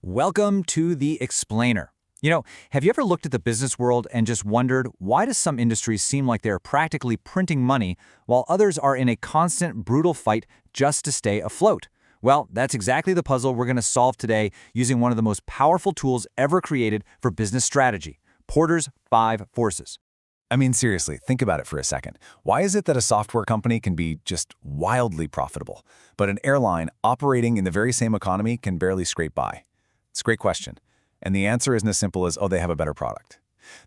Welcome to The Explainer. Have you ever looked at the business world and just wondered, why does some industries seem like they're practically printing money while others are in a constant, brutal fight just to stay afloat? Well, that's exactly the puzzle we're going to solve today using one of the most powerful tools ever created for business strategy, Porter's 5 Forces. I mean, seriously, think about it for a second. Why is it that a software company can be just wildly profitable, but an airline operating in the very same economy can barely scrape by? It's a great question. And the answer isn't as simple as, oh, they have a better product.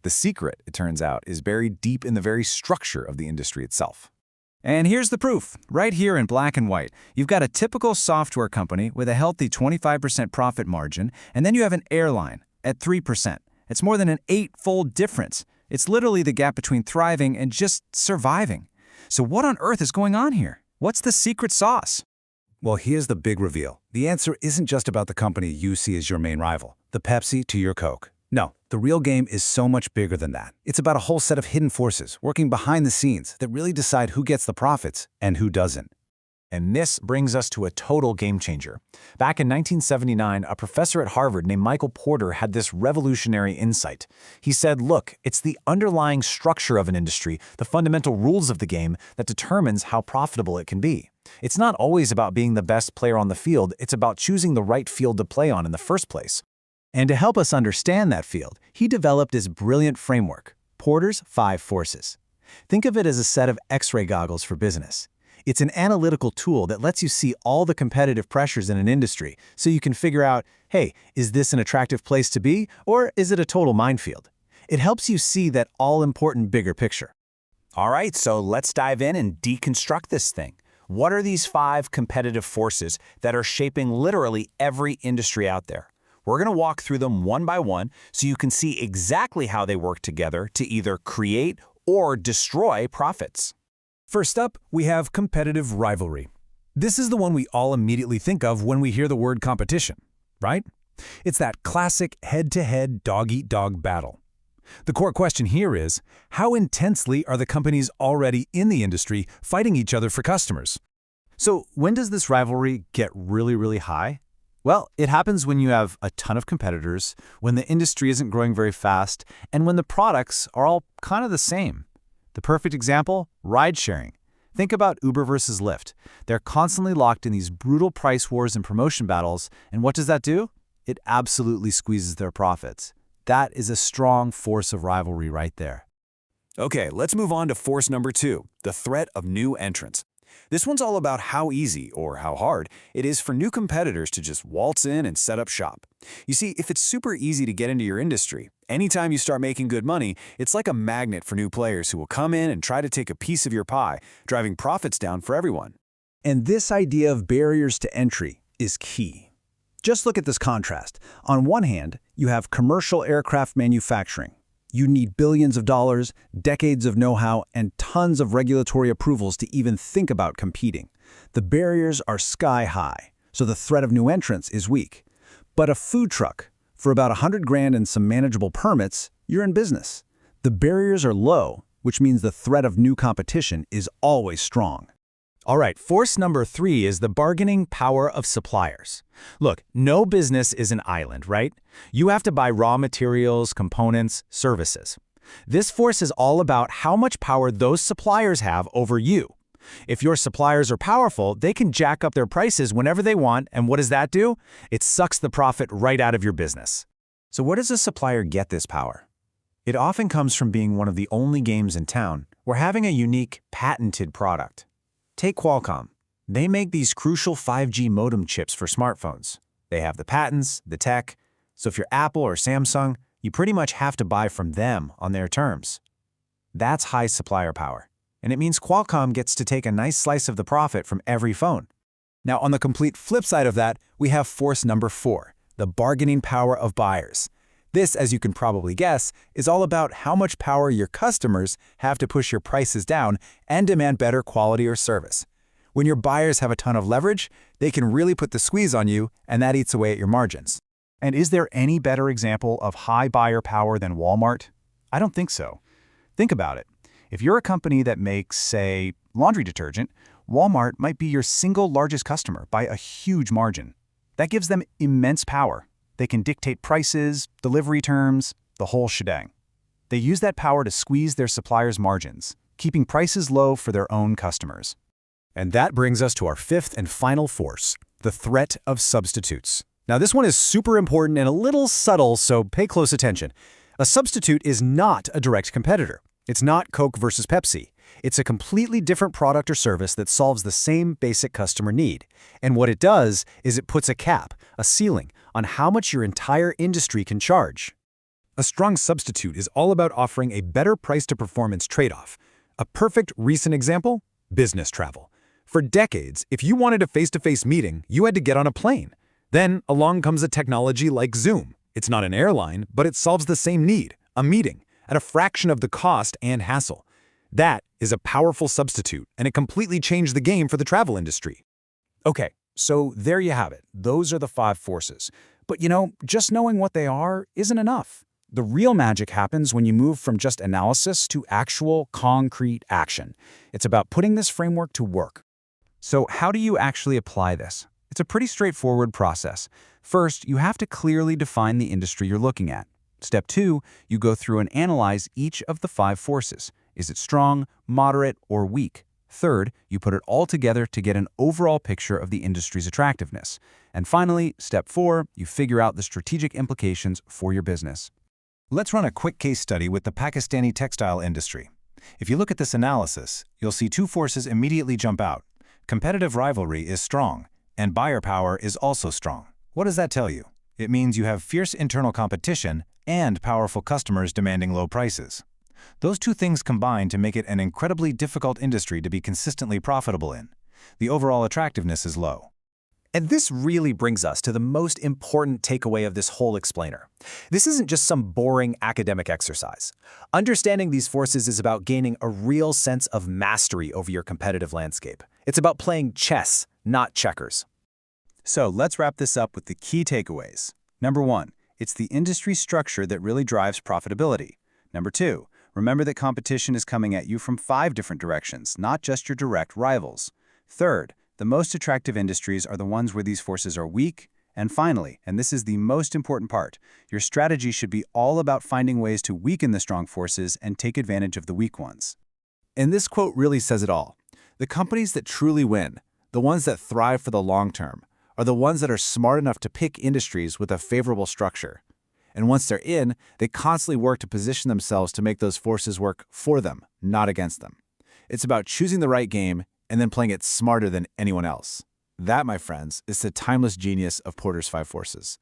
The secret, it turns out, is buried deep in the very structure of the industry itself. And here's the proof, right here in black and white. You've got a typical software company with a healthy 25% profit margin, and then you have an airline at 3%. It's more than an 8-fold difference. It's literally the gap between thriving and just surviving. So what on earth is going on here? What's the secret sauce? Well, here's the big reveal. The answer isn't just about the company you see as your main rival, the Pepsi to your Coke. No, the real game is so much bigger than that. It's about a whole set of hidden forces working behind the scenes that really decide who gets the profits and who doesn't. And this brings us to a total game changer. Back in 1979, a professor at Harvard named Michael Porter had this revolutionary insight. He said, look, it's the underlying structure of an industry, the fundamental rules of the game, that determines how profitable it can be. It's not always about being the best player on the field, it's about choosing the right field to play on in the first place. And to help us understand that field, he developed this brilliant framework, Porter's 5 Forces. Think of it as a set of X-ray goggles for business. It's an analytical tool that lets you see all the competitive pressures in an industry so you can figure out, hey, is this an attractive place to be, or is it a total minefield? It helps you see that all-important bigger picture. All right, so let's dive in and deconstruct this thing. What are these 5 competitive forces that are shaping literally every industry out there? We're going to walk through them one by one so you can see exactly how they work together to either create or destroy profits. First up, we have competitive rivalry. This is the one we all immediately think of when we hear the word competition, right? It's that classic head-to-head dog-eat-dog battle. The core question here is, how intensely are the companies already in the industry fighting each other for customers? So when does this rivalry get really high? Well, it happens when you have a ton of competitors, when the industry isn't growing very fast, and when the products are all kind of the same. The perfect example, ride-sharing. Think about Uber versus Lyft. They're constantly locked in these brutal price wars and promotion battles, and what does that do? It absolutely squeezes their profits. That is a strong force of rivalry right there. Okay, let's move on to force number 2, the threat of new entrants. This one's all about how easy, or how hard, it is for new competitors to just waltz in and set up shop. You see, if it's super easy to get into your industry, anytime you start making good money, it's like a magnet for new players who will come in and try to take a piece of your pie, driving profits down for everyone. And this idea of barriers to entry is key. Just look at this contrast. On one hand, you have commercial aircraft manufacturing. You need billions of dollars, decades of know-how, and tons of regulatory approvals to even think about competing. The barriers are sky high, so the threat of new entrants is weak. But a food truck, for about $100,000 and some manageable permits, you're in business. The barriers are low, which means the threat of new competition is always strong. All right, force number 3 is the bargaining power of suppliers. Look, no business is an island, right? You have to buy raw materials, components, services. This force is all about how much power those suppliers have over you. If your suppliers are powerful, they can jack up their prices whenever they want, and what does that do? It sucks the profit right out of your business. So where does a supplier get this power? It often comes from being one of the only games in town or having a unique, patented product. Take Qualcomm. They make these crucial 5G modem chips for smartphones. They have the patents, the tech, so if you're Apple or Samsung, you pretty much have to buy from them on their terms. That's high supplier power, and it means Qualcomm gets to take a nice slice of the profit from every phone. Now, on the complete flip side of that, we have force number 4, the bargaining power of buyers. This, as you can probably guess, is all about how much power your customers have to push your prices down and demand better quality or service. When your buyers have a ton of leverage, they can really put the squeeze on you, and that eats away at your margins. And is there any better example of high buyer power than Walmart? I don't think so. Think about it. If you're a company that makes, say, laundry detergent, Walmart might be your single largest customer by a huge margin. That gives them immense power. They can dictate prices, delivery terms, the whole shebang. They use that power to squeeze their suppliers' margins, keeping prices low for their own customers. And that brings us to our fifth and final force, the threat of substitutes. Now, this one is super important and a little subtle, so pay close attention. A substitute is not a direct competitor. It's not Coke versus Pepsi. It's a completely different product or service that solves the same basic customer need. And what it does is it puts a cap, a ceiling, on how much your entire industry can charge. A strong substitute is all about offering a better price-to-performance trade-off. A perfect recent example? Business travel. For decades, if you wanted a face-to-face meeting, you had to get on a plane. Then along comes a technology like Zoom. It's not an airline, but it solves the same need, a meeting, at a fraction of the cost and hassle. That is a powerful substitute, and it completely changed the game for the travel industry. Okay, so there you have it. Those are the 5 forces. But just knowing what they are isn't enough. The real magic happens when you move from just analysis to actual, concrete action. It's about putting this framework to work. So how do you actually apply this? It's a pretty straightforward process. First, you have to clearly define the industry you're looking at. Step 2, you go through and analyze each of the 5 forces. Is it strong, moderate, or weak? Third, you put it all together to get an overall picture of the industry's attractiveness. And finally, step 4, you figure out the strategic implications for your business. Let's run a quick case study with the Pakistani textile industry. If you look at this analysis, you'll see 2 forces immediately jump out. Competitive rivalry is strong, and buyer power is also strong. What does that tell you? It means you have fierce internal competition and powerful customers demanding low prices. Those 2 things combine to make it an incredibly difficult industry to be consistently profitable in. The overall attractiveness is low. And this really brings us to the most important takeaway of this whole explainer. This isn't just some boring academic exercise. Understanding these forces is about gaining a real sense of mastery over your competitive landscape. It's about playing chess, not checkers. So let's wrap this up with the key takeaways. Number 1, it's the industry structure that really drives profitability. Number 2, remember that competition is coming at you from 5 different directions, not just your direct rivals. Third, the most attractive industries are the ones where these forces are weak. And finally, and this is the most important part, your strategy should be all about finding ways to weaken the strong forces and take advantage of the weak ones. And this quote really says it all. The companies that truly win, the ones that thrive for the long term, are the ones that are smart enough to pick industries with a favorable structure. And once they're in, they constantly work to position themselves to make those forces work for them, not against them. It's about choosing the right game and then playing it smarter than anyone else. That, my friends, is the timeless genius of Porter's 5 forces.